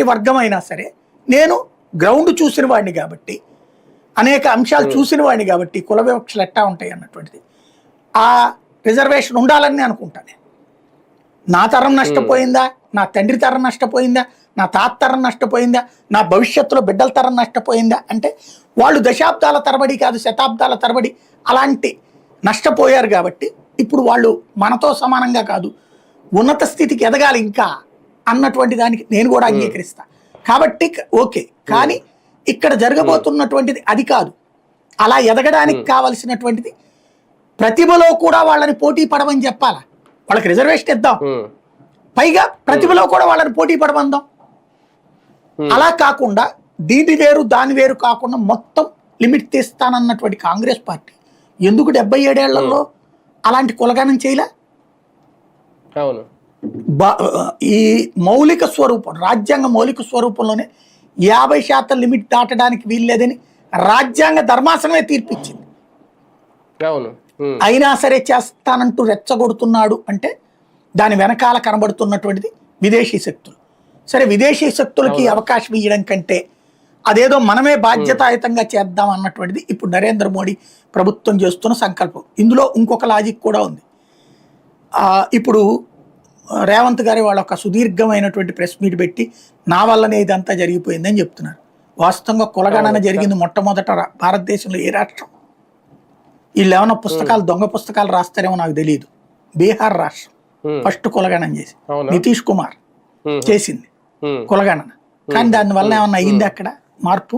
ఎటువంటి వర్గం అయినా సరే నేను గ్రౌండ్ చూసిన వాడిని కాబట్టి, అనేక అంశాలు చూసిన వాడిని కాబట్టి కుల వివక్షలు ఎట్టా ఉంటాయి అన్నటువంటిది ఆ రిజర్వేషన్ ఉండాలని నేను అనుకుంటాను. నా తరం నష్టపోయిందా, నా తండ్రి తరం నష్టపోయిందా, నా తాత తరం నష్టపోయిందా, నా భవిష్యత్తులో బిడ్డల తరం నష్టపోయిందా అంటే వాళ్ళు దశాబ్దాల తరబడి కాదు శతాబ్దాల తరబడి అలాంటి నష్టపోయారు కాబట్టి ఇప్పుడు వాళ్ళు మనతో సమానంగా కాదు ఉన్నత స్థితికి ఎదగాలి ఇంకా అన్నటువంటి దానికి నేను కూడా అంగీకరిస్తా. కాబట్టి ఓకే, కానీ ఇక్కడ జరగబోతున్నటువంటిది అది కాదు. అలా ఎదగడానికి కావలసినటువంటిది ప్రతిభలో కూడా వాళ్ళని పోటీ పడమని చెప్పాలా, వాళ్ళకి రిజర్వేషన్ ఇద్దాం, పైగా ప్రతిభలో కూడా వాళ్ళని పోటీ పడమందాం. అలా కాకుండా దీని వేరు దాని వేరు కాకుండా మొత్తం లిమిట్ తీస్తానన్నటువంటి కాంగ్రెస్ పార్టీ ఎందుకు 77 ఏళ్లలో అలాంటి కులగానం చేయలే? ఈ మౌలిక స్వరూపం, రాజ్యాంగ మౌలిక స్వరూపంలోనే 50% లిమిట్ దాటడానికి వీల్లేదని రాజ్యాంగ ధర్మాసనమే తీర్పిచ్చింది. అయినా సరే చేస్తానంటూ రెచ్చగొడుతున్నాడు అంటే దాని వెనకాల కనబడుతున్నటువంటిది విదేశీ శక్తులు. సరే, విదేశీ శక్తులకి అవకాశం ఇవ్వడం కంటే అదేదో మనమే బాధ్యతాయుతంగా చేద్దాం అన్నటువంటిది ఇప్పుడు నరేంద్ర మోడీ ప్రభుత్వం చేస్తున్న సంకల్పం. ఇందులో ఇంకొక లాజిక్ కూడా ఉంది. ఇప్పుడు రేవంత్ గారి వాళ్ళు ఒక సుదీర్ఘమైనటువంటి ప్రెస్ మీట్ పెట్టి నా వల్లనే ఇదంతా జరిగిపోయిందని చెప్తున్నారు. వాస్తవంగా కులగణన జరిగింది మొట్టమొదట భారతదేశంలో ఏ రాష్ట్రం? వీళ్ళు ఏమన్నా పుస్తకాలు దొంగ పుస్తకాలు రాస్తారేమో నాకు తెలియదు. బీహార్ రాష్ట్రం ఫస్ట్ కులగణన చేసి నితీష్ కుమార్ చేసింది కులగణన. కానీ దానివల్ల ఏమన్నా అయ్యింది అక్కడ మార్పు?